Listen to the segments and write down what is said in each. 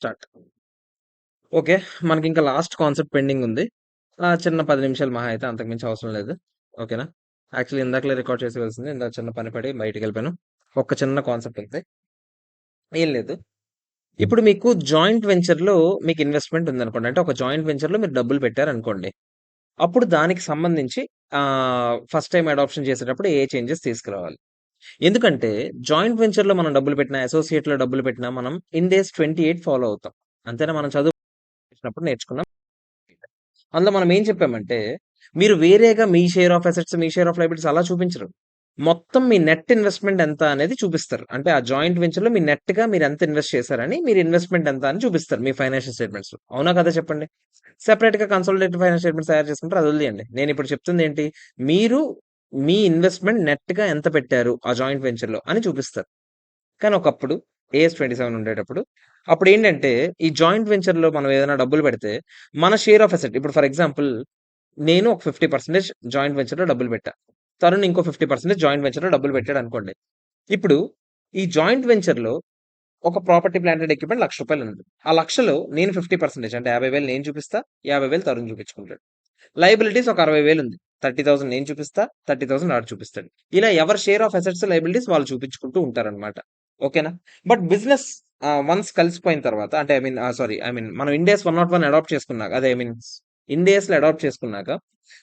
Start. Okay. మనకింకా last concept pending ఉంది. చిన్న 10 నిమిషాలు మహా అయితే అంతకు మించి అవసరం లేదు. ఓకేనా? యాక్చువల్లీ ఇందాకలే రికార్డ్ చేసేయాల్సింది. ఇందాక చిన్న పని పడి బయటికెళ్ళిపోయాను. ఒక చిన్న కాన్సెప్ట్ అంతే. ఏం లేదు. ఇప్పుడు మీకు జాయింట్ వెంచర్‌లో మీకు ఇన్వెస్ట్‌మెంట్ ఉందనుకోండి. అంటే ఒక జాయింట్ వెంచర్‌లో మీరు డబ్బులు పెట్టారనుకోండి. అప్పుడు దానికి సంబంధించి ఫస్ట్ టైమ్ అడాప్షన్ చేసేటప్పుడు ఏ చేంజెస్ తీసుకురావాలి. ఎందుకంటే జాయింట్ వెంచర్‌లో మనం డబ్బులు పెట్టినా, అసోసియేట్‌లో డబ్బులు పెట్టినా మనం ఇండ్ ఏస్ 28 ఫాలో అవుతాం. అంతేనా? మనం చదువుకునేటప్పుడు నేర్చుకున్నాం. అందులో మనం ఏం చెప్పామంటే, మీరు వేరేగా మీ షేర్ ఆఫ్ అసెట్స్, మీ షేర్ ఆఫ్ లయబిలిటీస్ అలా చూపించరు. మొత్తం మీ నెట్ ఇన్వెస్ట్‌మెంట్ ఎంత అనేది చూపిస్తారు. అంటే ఆ జాయింట్ వెంచర్‌లో మీ నెట్‌గా మీరెంత ఇన్వెస్ట్ చేశారని, మీరు ఇన్వెస్ట్‌మెంట్ ఎంత అని చూపిస్తారు మీ ఫైనాన్షియల్ స్టేట్‌మెంట్స్‌లో. అవునా? కాదా? చెప్పండి. సెపరేట్‌గా కన్సాలిడేటెడ్ ఫైనాన్షియల్ స్టేట్‌మెంట్స్ తయారు చేసుకుంటారు. అది వదిలేయండి. నేనిప్పుడు చెప్తుందేంటి, మీరు మీ ఇన్వెస్ట్‌మెంట్ నెట్‌గా ఎంత పెట్టారు ఆ జాయింట్ వెంచర్‌లో అని చూపిస్తారు. కానీ ఒకప్పుడు ఏఎస్ 27 ఉండేటప్పుడు అప్పుడేంటంటే, ఈ జాయింట్ వెంచర్‌లో మనం ఏదైనా డబ్బులు పెడితే, మన షేర్ ఆఫ్ అసెట్ ఇప్పుడు ఫర్ ఎగ్జాంపుల్ నేను ఒక 50% జాయింట్ వెంచర్‌లో డబ్బులు పెట్టా. తరుణ్ ఇంకో 50% జాయింట్ వెంచర్‌లో డబ్బులు పెట్టాడనుకోండి. ఇప్పుడు ఈ జాయింట్ వెంచర్‌లో ఒక ప్రాపర్టీ, ప్లాంట్ అండ్ ఎక్విప్‌మెంట్ రూ. 1,00,000 ఉంది. ఆ 1,00,000లో నేను 50% అంటే 50,000 నేను చూపిస్తా. 50,000 తరుణ్ చూపించుకుంటాడు. లయబిలిటీస్ ఒక 60,000 ఉంది. 30,000 నేను చూపిస్తా. 30,000 ఆడు చూపిస్తాడు. ఇలా ఎవరి షేర్ ఆఫ్ అసెట్స్, లయబిలిటీస్ వాళ్ళు చూపించుకుంటూ ఉంటారనమాట. ఓకేనా? బట్ బిజినెస్ వన్స్ కలిసిపోయిన తర్వాత అంటే ఐ మీన్ మనం ఇండ్ ఏస్ 101 అడాప్ట్ చేసుకున్నాక అదే ఐ మీన్ ఇండ్ ఏస్‌లో అడాప్ట్ చేసుకున్నాక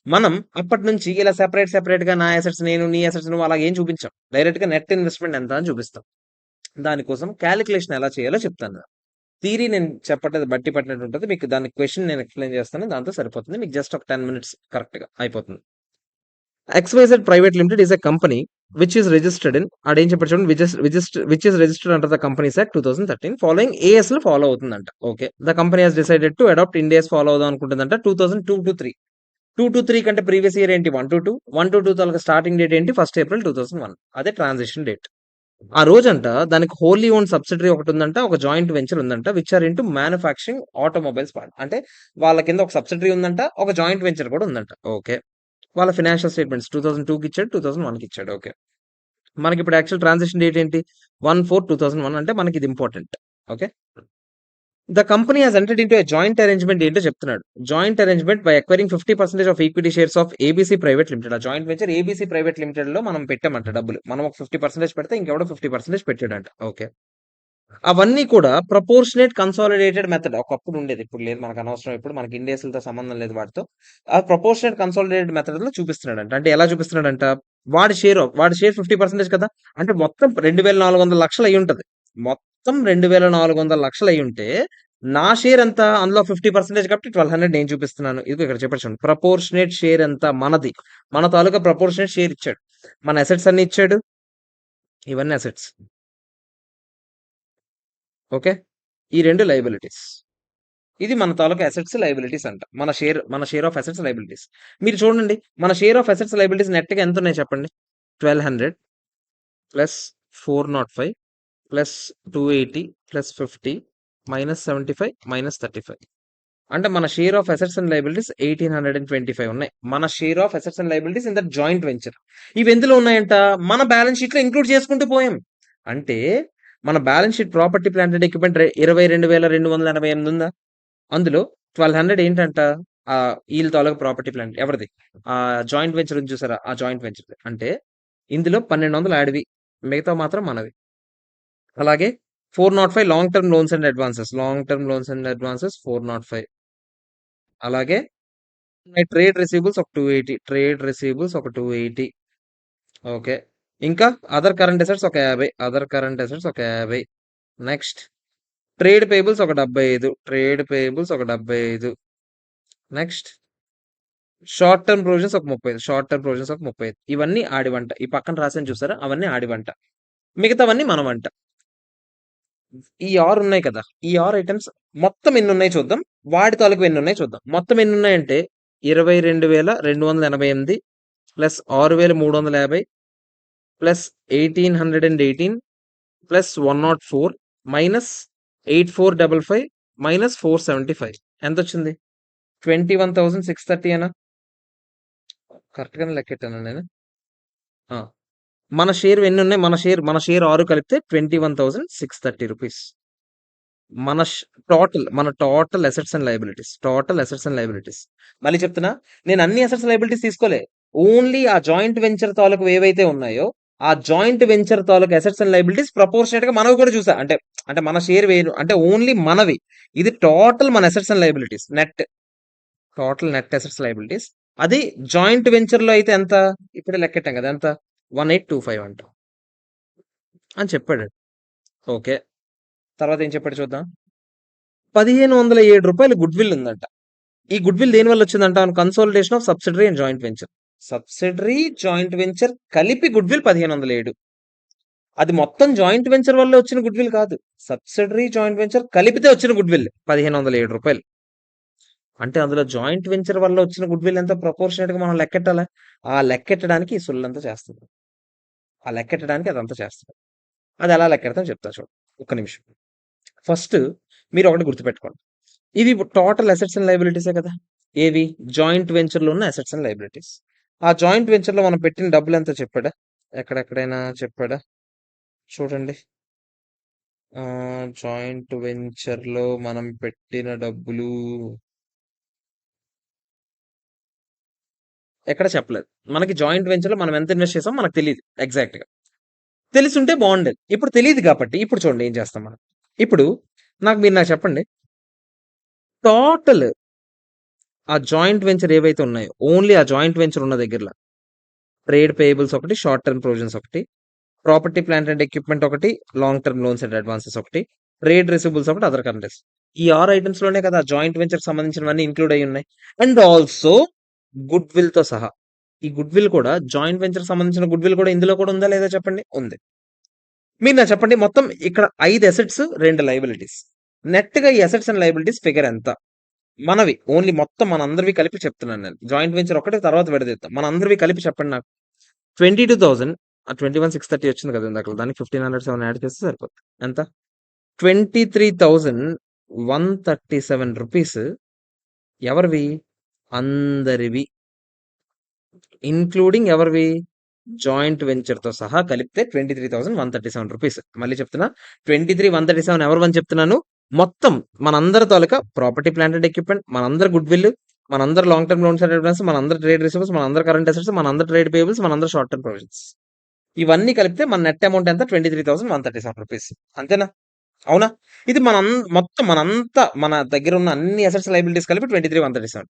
మనం అప్పటినుంచి ఇలా సెపరేట్‌గా నా అసెట్స్ నేను, నీ అసెట్స్ నువ్వు అలాగ ఏం చూపించం. డైరెక్ట్‌గా నెట్ ఇన్వెస్ట్‌మెంట్ ఎంత అని చూపిస్తాం. దానికోసం కాలిక్యులేషన్ ఎలా చేయాలో చెప్తాను. థియరీ నేను చెప్పట్లేదు బట్టి పట్టినట్టు ఉంటది. మీకు దాని క్వెషన్ నేను ఎక్స్‌ప్లెయిన్ చేస్తాను. దాంతో సరిపోతుంది. మీకు జస్ట్ ఒక 10 మినిట్స్ కరెక్ట్‌గా అయిపోతుంది. XYZ Private Limited is a company which is registered in ఆడేం చెప్పాడు చూడండి which is registered under the Companies Act 2013 following ASలు ఫాలో అవుతుందంట. Okay. The company has decided to adopt Ind AS follow అవుదాం అనుకుంటుందంట 2002-3. 2-3 కంటే ప్రీవియస్ ఇయర్ ఏంటి 1-2, 1-2 తాలూకా starting date ఏంటి 1 ఏప్రిల్ 2001. అదే ట్రాన్సిషన్ డేట్. ఆ రోజంట దానికి హోల్లీ ఓన్ సబ్సిడరీ ఒకటి ఉందంట. ఒక జాయింట్ వెంచర్ ఉందంట. Which are into manufacturing automobiles part. అంటే వాళ్ళ కింద ఒక సబ్సిడరీ ఉందంట. ఒక జాయింట్ వెంచర్ కూడా ఉందంట. ఓకే. వాళ్ళ ఫినాన్షియల్ స్టేట్మెంట్స్ 2002కి ఇచ్చాడు. 2001కి ఇచ్చాడు. ఓకే. మనకి ఇప్పుడు యాక్చువల్ ట్రాన్సాక్షన్ డేట్ ఏంటి 1/4/2001 అంటే మనకి ఇది important. Okay. The company has entered into a joint arrangement ఏంటో చెప్తున్నాడు. Joint arrangement by acquiring 50% of equity shares of ABC private limited. ఆ joint venture ABC private limited లో మనం పెట్టామంట డబ్బులు. మనం ఒక 50% పెడితే ఇంకెవడో 50% పెట్టాడంట. ఓకే. అవన్నీ కూడా ప్రపోర్షనేట్ కన్సాలిడేటెడ్ మెథడ్ ఒకప్పుడు ఉండేది. ఇప్పుడు లేదు. మనకు అనవసరం ఇప్పుడు. మనకి ఇండేస్‌లతో సంబంధం లేదు వాటితో. ఆ ప్రపోర్షనేట్ కన్సాలిడేటెడ్ మెథడ్‌లో చూపిస్తున్నాడంట. అంటే ఎలా చూపిస్తున్నాడంట? వాడి షేర్ 50% కదా! అంటే మొత్తం 2,400,00,000 అయ్యుంటది. మొత్తం 2,400,00,000 అయ్యుంటే, నా షేర్ ఎంత? అందులో 50% కాబట్టి 1,200 నేను చూపిస్తున్నాను. ఇదిగో ఇక్కడ చెప్పాడు చూడండి. ప్రపోర్షనేట్ షేర్ ఎంత? మనది. మన తాలూకా ప్రపోర్షనేట్ షేర్ ఇచ్చాడు. మన అసెట్స్ అన్ని ఇచ్చాడు. ఇవన్నీ అసెట్స్. ఓకే. ఈ 2 లయబిలిటీస్. ఇది మన తాలూకా అసెట్స్, లయబిలిటీస్ అంట. మన షేర్ ఆఫ్ అసెట్స్, లయబిలిటీస్. మీరు చూడండి. మన షేర్ ఆఫ్ అసెట్స్, లయబిలిటీస్ నెట్‌గా ఎంతున్నాయి చెప్పండి? 1,200 plus 405 plus 280 plus 50 minus 75 minus 35. అంటే మన share of assets and liabilities 1,825 ఉన్నాయి. మన share of assets and liabilities in that joint venture. ఇవి ఎందులో ఉన్నాయంట? మన బ్యాలెన్స్ షీట్‌లో ఇంక్లూడ్ చేసుకుంటూ పోయాం. అంటే మన balance sheet property, plant and equipment 22,288 ఉందా? అందులో 1,200 ఏంటంట? ఈళ్ళ తాలూకా ప్రాపర్టీ ప్లాంట్ ఎవరిది? జాయింట్ వెంచర్ ఉంది చూసారా? ఆ జాయింట్ వెంచర్‌ది. అంటే ఇందులో 1,200 ఆడివి. మిగతావి మాత్రం మనవి. అలాగే 405 long term loans and advances 405. అలాగే ట్రేడ్ రిసీవబుల్స్ ఒక 280. ఓకే. ఇంకా అదర్ కరెంట్ అసెట్స్ ఒక 50. నెక్స్ట్ ట్రేడ్ పేయబుల్స్ ఒక 75. నెక్స్ట్ షార్ట్ టర్మ్ ప్రొవిజన్స్ ఒక 35. ఇవన్నీ ఆడివంట. ఈ పక్కన రాసాను చూసారా? అవన్నీ ఆడివంట. మిగతావన్నీ మనవంట. ఈ 6 ఉన్నాయి కదా! ఈ 6 ఐటెమ్స్ మొత్తం ఎన్నున్నాయి చూద్దాం. వాటి తాలూకు ఎన్నున్నాయి చూద్దాం. మొత్తం ఎన్నున్నాయంటే 22,288 plus 6,350 plus 1,818 plus 104 minus 8,455 minus 475 ఎంతొచ్చింది? 21,630 అనా? కరెక్ట్ గానే లెక్కెట్టానా నేను? ఆ! మన షేర్ ఎన్నున్నాయి? మన షేర్ 6 కలిపితే 21,630 రూపీస్. మన total assets and liabilities. Total assets and liabilities. మళ్ళీ చెప్తున్నా, నేను అన్ని అసెట్స్ లయబిలిటీస్ తీసుకోలే. ఓన్లీ ఆ జాయింట్ వెంచర్ తాలూకు ఏవైతే ఉన్నాయో, ఆ జాయింట్ వెంచర్ తాలూకు అసెట్స్ అండ్ లయబిలిటీస్ ప్రపోర్షనేట్ గా మనవి కూడా చూసా. అంటే అంటే మన షేర్ వేరు, అంటే ఓన్లీ మనవి. ఇది టోటల్ మన assets and liabilities net. Total net assets liabilities. అది జాయింట్ వెంచర్ లో అయితే ఎంత? ఇప్పుడే లెక్కెట్టాం కదా, ఎంత? 1825 అంట అని చెప్పాడు. ఓకే. తర్వాత ఏం చెప్పాడు చూద్దాం. రూ. 1507 గుడ్ విల్ ఉందంట. ఈ గుడ్ విల్ దేని వల్ల వచ్చిందంట? Consolidation of subsidiary and joint venture. Subsidiary, joint venture కలిపి గుడ్ విల్ 1507. అది మొత్తం జాయింట్ వెంచర్ వల్ల వచ్చిన గుడ్ విల్ కాదు. సబ్సిడరీ, జాయింట్ వెంచర్ కలిపితే వచ్చిన గుడ్ విల్ రూ. 1507. అంటే అందులో జాయింట్ వెంచర్ వల్ల వచ్చిన గుడ్ విల్ ఎంత ప్రపోర్షనేట్ గా మనం లెక్కెట్టాలా? ఆ లెక్కెట్టడానికి ఈ సుల్లంతా చేస్తుంది. ఆ లెక్కెట్టడానికి అదంతా చేస్తుంది. అది ఎలా లెక్కెడతాం చెప్తా చూడు. ఒక్క నిమిషం. ఫస్ట్ మీరు ఒకటి గుర్తుపెట్టుకోండి. ఇవి టోటల్ అసెట్స్ అండ్ లయబిలిటీసే కదా. ఏవి? జాయింట్ వెంచర్ లో ఉన్న అసెట్స్ అండ్ లయబిలిటీస్. ఆ జాయింట్ వెంచర్ లో మనం పెట్టిన డబ్బులు ఎంత చెప్పాడా? ఎక్కడెక్కడైనా చెప్పాడా? చూడండి. జాయింట్ వెంచర్ లో మనం పెట్టిన డబ్బులు ఎక్కడ చెప్పలేదు. మనకి జాయింట్ వెంచర్ లో మనం ఎంత ఇన్వెస్ట్ చేసామో మనకు తెలియదు ఎగ్జాక్ట్ గా. తెలిసుంటే బాగుండేది. ఇప్పుడు తెలియదు కాబట్టి ఇప్పుడు చూడండి ఏం చేస్తాం మనం. ఇప్పుడు నాకు చెప్పండి. టోటల్ ఆ జాయింట్ వెంచర్ ఏవైతే ఉన్నాయో, ఓన్లీ ఆ జాయింట్ వెంచర్ ఉన్న దగ్గరలో ట్రేడ్ పేయబుల్స్ ఒకటి, షార్ట్ టర్మ్ ప్రొవిజన్స్ ఒకటి, ప్రాపర్టీ ప్లాంట్ అండ్ ఎక్విప్మెంట్ ఒకటి, long term loans and advances ఒకటి, ట్రేడ్ రిసిబుల్స్ ఒకటి, అదర్ కరెంట్స్. ఈ 6 ఐటమ్స్ లోనే కదా జాయింట్ వెంచర్ సంబంధించినవన్నీ ఇంక్లూడ్ అయి ఉన్నాయి. అండ్ ఆల్సో గుడ్ విల్ తో సహా. ఈ గుడ్ విల్ కూడా జాయింట్ వెంచర్ సంబంధించిన గుడ్ విల్ కూడా ఇందులో కూడా ఉందా లేదా చెప్పండి? ఉంది. మీరు నాకు చెప్పండి, మొత్తం ఇక్కడ 5 అసెట్స్, 2 లయబిలిటీస్. నెట్ గా ఈ అసెట్స్ అండ్ లయబిలిటీస్ ఫిగర్ ఎంత? మనవి ఓన్లీ మొత్తం మనందరివి కలిపి చెప్తున్నాను నేను. జాయింట్ వెంచర్ ఒకటి తర్వాత విడదీద్దాం. మనందరివి కలిపి చెప్పండి నాకు. 22,000. ఆ 21,630 వచ్చింది కదా ఇందాక. దానికి 1,507 యాడ్ చేస్తే సరిపోతుంది. ఎంత? 23,137 రూపీస్. ఎవరివి? అందరివి. ఇన్క్లూడింగ్ ఎవరివి? జాయింట్ వెంచర్ తో సహా కలిపితే 23,137 రూపీస్. మళ్ళీ చెప్తున్నా, 23,137 ఎవరివని చెప్తున్నాను? మొత్తం మనందరి తాలూకా ప్రాపర్టీ ప్లాంట్ అండ్ ఎక్విప్మెంట్, మనందరి గుడ్ విల్, మనందరి long term loans and advance, మనందరి ట్రేడ్ రిసిబుల్స్, మనందరి కరెంట్ అసెట్స్, మనందరి ట్రేడ్ పేయబుల్స్, మనందరి షార్ట్ టర్మ్ ప్రొవిజన్స్. ఇవన్నీ కలిపితే మన నెట్ అమౌంట్ ఎంత? 23,137 రూపీస్. అంతేనా? అవునా? ఇది మొత్తం మనంతా మన దగ్గర ఉన్న అన్ని అసెట్స్ లయబిలిటీస్ కలిపి 23,137.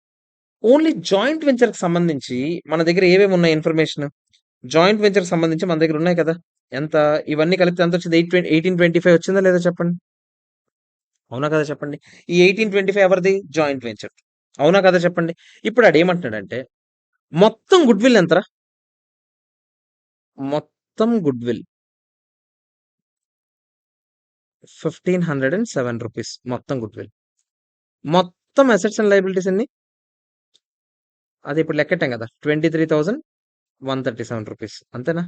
ఓన్లీ జాయింట్ వెంచర్ కి సంబంధించి మన దగ్గర ఏమేమి ఉన్నాయి ఇన్ఫర్మేషన్? జాయింట్ వెంచర్ సంబంధించి మన దగ్గర ఉన్నాయి కదా. ఎంత? ఇవన్నీ కలిపితే ఎంత వచ్చింది? 1825 వచ్చిందా లేదా చెప్పండి? అవునా కదా చెప్పండి. ఈ 1825 ఎవరిది? Joint venture. అవునా కదా చెప్పండి. ఇప్పుడు ఆడు ఏమంటున్నాడంటే, మొత్తం గుడ్ విల్ ఎంతరా? మొత్తం గుడ్ విల్ 1,507 రూపీస్. మొత్తం గుడ్ విల్. మొత్తం అసెట్స్ అండ్ లయబిలిటీస్ ఎన్ని? అది ఇప్పుడు లెక్కెట్టాం కదా, 23,137 రూపీస్. అంతేనా?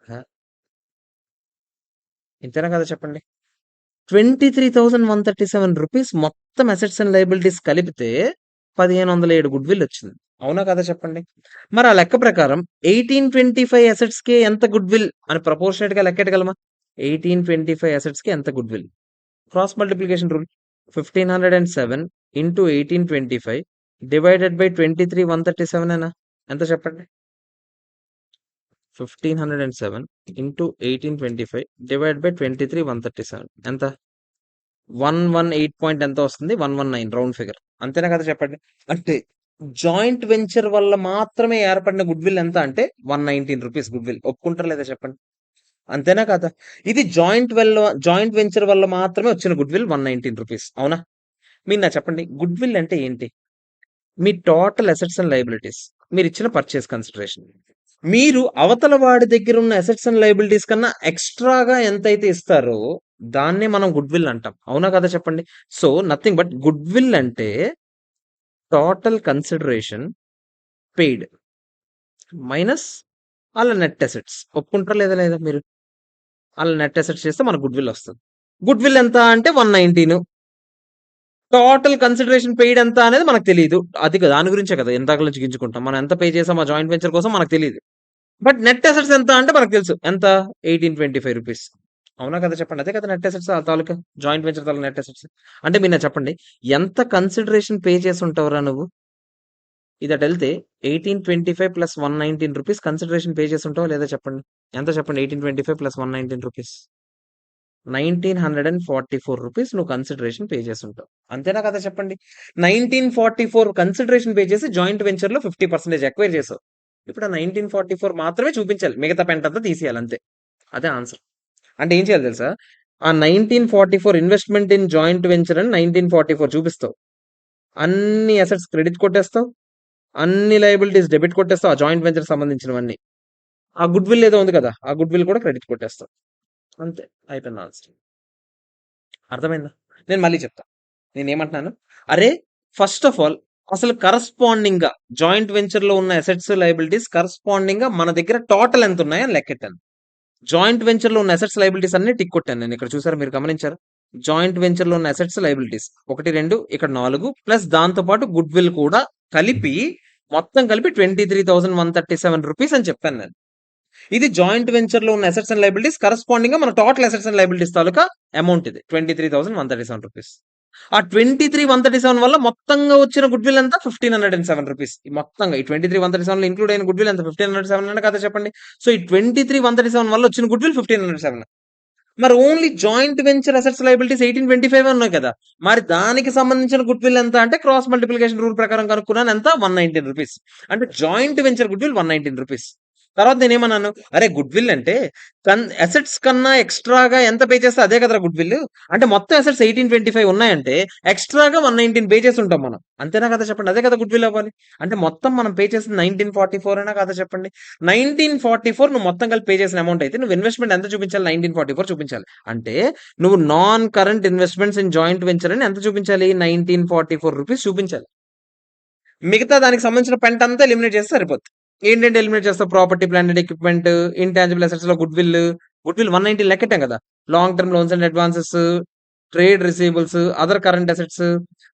హ, ఇంతేనా కదా చెప్పండి. 23,137 రూపీస్ మొత్తం అసెట్స్ అండ్ లయబిలిటీస్ కలిపితే 1,507 గుడ్ విల్ వచ్చింది. అవునా కదా చెప్పండి. మరి ఆ లెక్క ప్రకారం 1825 అసెట్స్ కి ఎంత గుడ్ విల్ అని ప్రపోర్షనేట్ గా లెక్కెట్టగలమా? 1825 అసెట్స్ కి ఎంత good will? Cross multiplication rule. 1,507 into 1825 divided by 23,137 ఏనా? ఎంత చెప్పండి? 1,507 ఇంటూ 1825 డివైడ్ బై 23,137 ఎంత? 118 పాయింట్ ఎంత వస్తుంది? 119 రౌండ్ ఫిగర్. అంతేనా కదా చెప్పండి. అంటే జాయింట్ వెంచర్ వల్ల మాత్రమే ఏర్పడిన గుడ్ విల్ ఎంత అంటే 119 రూపీస్ గుడ్ విల్. ఒప్పుకుంటారా లేదా చెప్పండి? అంతేనా కదా? ఇది జాయింట్ వెంచర్ వల్ల మాత్రమే వచ్చిన గుడ్ విల్ 119 రూపీస్. అవునా? మీరు నాకు చెప్పండి, గుడ్ విల్ అంటే ఏంటి? మీ టోటల్ అసెట్స్ అండ్ లయబిలిటీస్, మీరు ఇచ్చిన పర్చేస్ కన్సిడరేషన్, మీరు అవతల వాడి దగ్గర ఉన్న అసెట్స్ అండ్ లయబిలిటీస్ కన్నా ఎక్స్ట్రాగా ఎంతైతే ఇస్తారో దాన్నే మనం గుడ్ విల్ అంటాం. అవునా కదా చెప్పండి. So nothing but good will అంటే టోటల్ కన్సిడరేషన్ పెయిడ్ మైనస్ వాళ్ళ నెట్ అసెట్స్. ఒప్పుకుంటారా లేదా లేదా మీరు? వాళ్ళ నెట్ అసెట్స్ చేస్తే మనకు గుడ్ విల్ వస్తుంది. గుడ్ విల్ ఎంత అంటే 119. టోటల్ కన్సిడరేషన్ పెయిడ్ ఎంత అనేది మనకు తెలియదు. అది కదా, దాని గురించే కదా ఇందాక నుంచి గింజుకుంటాం. మనం ఎంత పే చేసాం ఆ జాయింట్ వెంచర్ కోసం మనకు తెలియదు. బట్ నెట్ అసెట్స్ ఎంత అంటే మనకు తెలుసు ఎంత, 1825 రూపీస్. అవునా కదా చెప్పండి, అదే కదా నెట్ అసెట్స్ ఆ తాలూకా, జాయింట్ వెంచర్ తాలూకా నెట్ అసెట్స్. అంటే మీరు నాకు చెప్పండి, ఎంత కన్సిడరేషన్ పే చేసి ఉంటావురా నువ్వు? ఇది అటు వెళ్తే 1825 + 119 రూపీస్ కన్సిడరేషన్ పే చేసి ఉంటావా లేదా చెప్పండి? ఎంత చెప్పండి? 1825 + 119 రూపీస్, 1944 రూపీస్ నువ్వు కన్సిడరేషన్ పే చేసి ఉంటావు. అంతేనా కదా చెప్పండి? 1944 కన్సిడరేషన్ పే చేసి జాయింట్ వెంచర్ లో 50% ఎక్వైర్ చేసావు. ఇప్పుడు ఆ 1944 మాత్రమే చూపించాలి, మిగతా పెంట అంతా తీసేయాలి అంతే. అదే ఆన్సర్. అంటే ఏం చేయాలి తెలుసా? ఆ 1944 ఇన్వెస్ట్మెంట్ ఇన్ జాయింట్ వెంచర్ అని 1944 చూపిస్తావు, అన్ని అసెట్స్ క్రెడిట్ కొట్టేస్తావు, అన్ని లయబిలిటీస్ డెబిట్ కొట్టేస్తావు, ఆ జాయింట్ వెంచర్ సంబంధించినవన్నీ. ఆ గుడ్ విల్ ఏదో ఉంది కదా, ఆ గుడ్ విల్ కూడా క్రెడిట్ కొట్టేస్తావు. అంతే, అయిపోయింది ఆన్సర్. అర్థమైందా? నేను మళ్ళీ చెప్తా. నేనేమంటున్నాను? అరే, ఫస్ట్ ఆఫ్ ఆల్ అసలు కరస్పాండింగ్ గా జాయింట్ వెంచర్ లో ఉన్న అసెట్స్ లయబిలిటీస్ కరస్పాండింగ్ గా మన దగ్గర టోటల్ ఎంత ఉన్నాయని లెక్కెట్టాను. జాయింట్ వెంచర్ లో ఉన్న అసెట్స్ లయబిలిటీస్ అన్ని టిక్ కొట్టాను నేను. ఇక్కడ చూసారా, మీరు గమనించారా? జాయింట్ వెంచర్ లో ఉన్న అసెట్స్ లయబిలిటీస్ 1, 2, ఇక్కడ 4 ప్లస్ దాంతో పాటు గుడ్ విల్ కూడా కలిపి, మొత్తం కలిపి 23,137 రూపీస్ అని చెప్పాను నేను. ఇది జాయింట్ వెంచర్ లో ఉన్న అసెట్స్ అండ్ లైబిలిటీస్ కరస్పాండింగ్ గా మన total assets and liabilities taluka amount ఇది 23,137 రూపీస్. ఆ 23,137 వల్ల మొత్తంగా వచ్చిన గుడ్ విల్ ఎంత, 1,507 రూపీస్. ఈ మొత్తంగా ఈ 23,137 లో ఇంక్లూడ్ అయిన గుడ్ విల్ ఎంత, 1,507 అంటే కదా చెప్పండి. సో ఈ 23,137 వల్ల వచ్చిన గుడ్ విల్ 1,507. మరి only joint venture assets liabilities 1825 ఉన్నాయి కదా, మరి దానికి సంబంధించిన గుడ్ విల్ ఎంత అంటే క్రాస్ మల్టిప్లికేషన్ రూల్ ప్రకారం కనుక్కున్నాను, ఎంత, 119 రూపీస్. అంటే joint venture good will 119 rupees. తర్వాత నేనేమన్నాను, అరే గుడ్ విల్ అంటే అసెట్స్ కన్నా ఎక్స్ట్రాగా ఎంత పే చేస్తే అదే కదా గుడ్ విల్. అంటే మొత్తం అసెట్స్ 1825 ఉన్నాయంటే ఎక్స్ట్రాగా 119 పే చేసి ఉంటాం మనం, అంతేనా కదా చెప్పండి? అదే కదా గుడ్ విల్ అవ్వాలి. అంటే మొత్తం మనం పే చేసింది 1944 అయినా కదా చెప్పండి? 1944 నువ్వు మొత్తం కలిపి పే చేసిన అమౌంట్ అయితే నువ్వు ఇన్వెస్ట్మెంట్ ఎంత చూపించాలి, 1944 చూపించాలి. అంటే నువ్వు non current investments in joint venture అని ఎంత చూపించాలి, 1944 రూపీస్ చూపించాలి. మిగతా దానికి సంబంధించిన పెంట అంతా ఎలిమినేట్ చేస్తే సరిపోతుంది. ఏంటంటే ఎలిమినేట్ చేస్తావు, property, plant and equipment, intangible assets లో గుడ్ విల్, గుడ్ విల్ 190 లెక్కటాం కదా. Long term loans and advances, trade receivables, other current assets,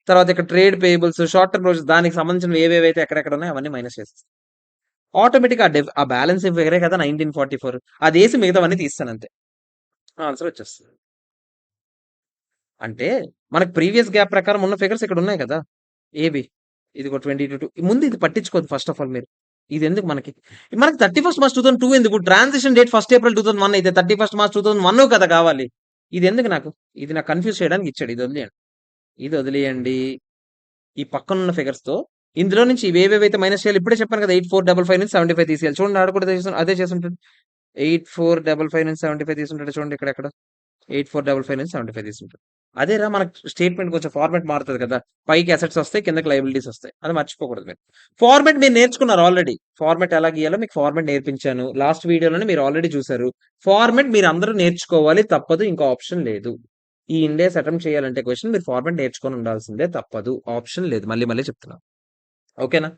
తర్వాత ఇక్కడ trade payables, short term loans, దానికి సంబంధించిన ఏవేవైతే ఎక్కడెక్కడ ఉన్నాయో అవన్నీ మైనస్ చేసేస్తాం. ఆటోమేటిక్ ఆ బ్యాలెన్స్ వేరే కదా 1944, అది వేసి మిగతావన్నీ తీస్తాను అంతే, ఆన్సర్ వచ్చేస్తుంది. అంటే మనకు ప్రీవియస్ గ్యాప్ ప్రకారం ఉన్న ఫిగర్స్ ఇక్కడ ఉన్నాయి కదా, ఏబి ఇది 22 ముందు ఇది పట్టించుకోదు ఫస్ట్ ఆఫ్ ఆల్ మీరు. ఇది ఎందుకు మనకి, మనకి 31 March 2002 ఎందుకు, ట్రాన్సిషన్ డేట్ 1 April 2001 అయితే 31 March 2001 కదా కావాలి. ఇది ఎందుకు నాకు, ఇది నాకు కన్ఫ్యూజ్ చేయడానికి ఇచ్చాడు. ఇది వదిలేయండి, ఇది వదిలేయండి. ఈ పక్కన ఉన్న ఫిగర్స్ తో ఇందులో నుంచి ఇవేవేవైతే మైనస్ చేయాలి, ఇప్పుడే చెప్పాను కదా, 8455 నుంచి 75 తీసేయాలి. చూడండి, ఆడ కూడా అదే చేస్తుంటాడు. 8455 నుంచి 75 తీసుంటాడు చూడండి, ఇక్కడ 8455 నుంచి 75 తీసుంటాడు. అదేరా మనకు స్టేట్మెంట్ కొంచెం ఫార్మాట్ మారుతుంది కదా, పైకి అసెట్స్ వస్తాయి, కిందకి లయబిలిటీస్ వస్తాయి, అది మర్చిపోకూడదు మీరు. ఫార్మాట్ మీరు నేర్చుకున్నారు ఆల్రెడీ, ఫార్మాట్ ఎలా గీయాలో మీకు ఫార్మాట్ నేర్పించాను లాస్ట్ వీడియోలోనే, మీరు ఆల్రెడీ చూసారు. ఫార్మాట్ మీరు అందరూ నేర్చుకోవాలి, తప్పదు, ఇంకో ఆప్షన్ లేదు. ఈ ఇండెక్స్ అటెంప్ట్ చేయాలంటే క్వశ్చన్ మీరు ఫార్మాట్ నేర్చుకొని ఉండాల్సిందే, తప్పదు, ఆప్షన్ లేదు. మళ్ళీ మళ్ళీ చెప్తున్నా, ఓకేనా?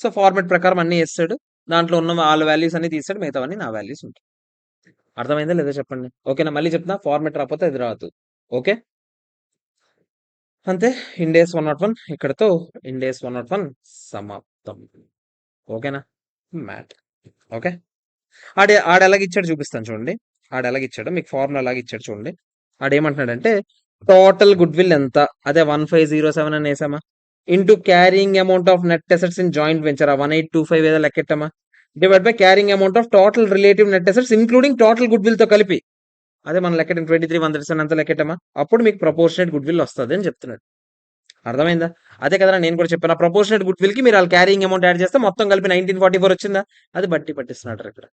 సో ఫార్మాట్ ప్రకారం అన్ని వేస్తాడు, దాంట్లో ఉన్న వాళ్ళ వాల్యూస్ అన్ని తీస్తాడు, మిగతావన్నీ నా వాల్యూస్ ఉంటాయి. అర్థమైందా లేదా చెప్పండి? ఓకేనా? మళ్ళీ చెప్తున్నా, ఫార్మాట్ రాకపోతే అది రాదు. ఓకే, అంతే. ఇండేస్ 101 ఇక్కడతో ఇండేస్ 101 సమాప్తం. ఓకేనా? మ్యాట్. ఓకే, ఆడ ఎలాగిచ్చాడు చూపిస్తాను చూడండి. ఆడ ఎలాగిచ్చాడు మీకు ఫార్ములా ఎలాగిచ్చాడు చూడండి. ఆడేమంటున్నాడంటే టోటల్ గుడ్ విల్ ఎంత, అదే 1507 అని వేసామా, into carrying amount of net assets in joint venture 1825 ఏదో లెక్కెట్టామా, divide by carrying amount of total relative net assets including total goodwill తో కలిపి, అదే మనం లెక్కటం 23,137 అంతా లెక్కటమా, అప్పుడు మీకు ప్రపోర్షనేట్ గుడ్ విల్ వస్తుంది అని చెప్తున్నాడు. అర్థమైందా? అదే కదా నేను కూడా చెప్పాను, ప్రపోర్షనేట్ గుడ్ విల్ కి మీరు వాళ్ళ క్యారింగ్ అమౌంట్ యాడ్ చేస్తే మొత్తం కలిపి 1944 వచ్చిందా, అది బట్టి పట్టిస్తున్నాడు ఇక్కడ.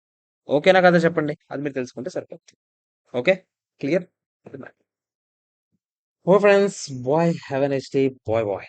ఓకేనా కదా చెప్పండి, అది మీరు తెలుసుకుంటే సరిపోతుంది. Okay, clear. ఓ friends, bye, have a nice day, bye bye.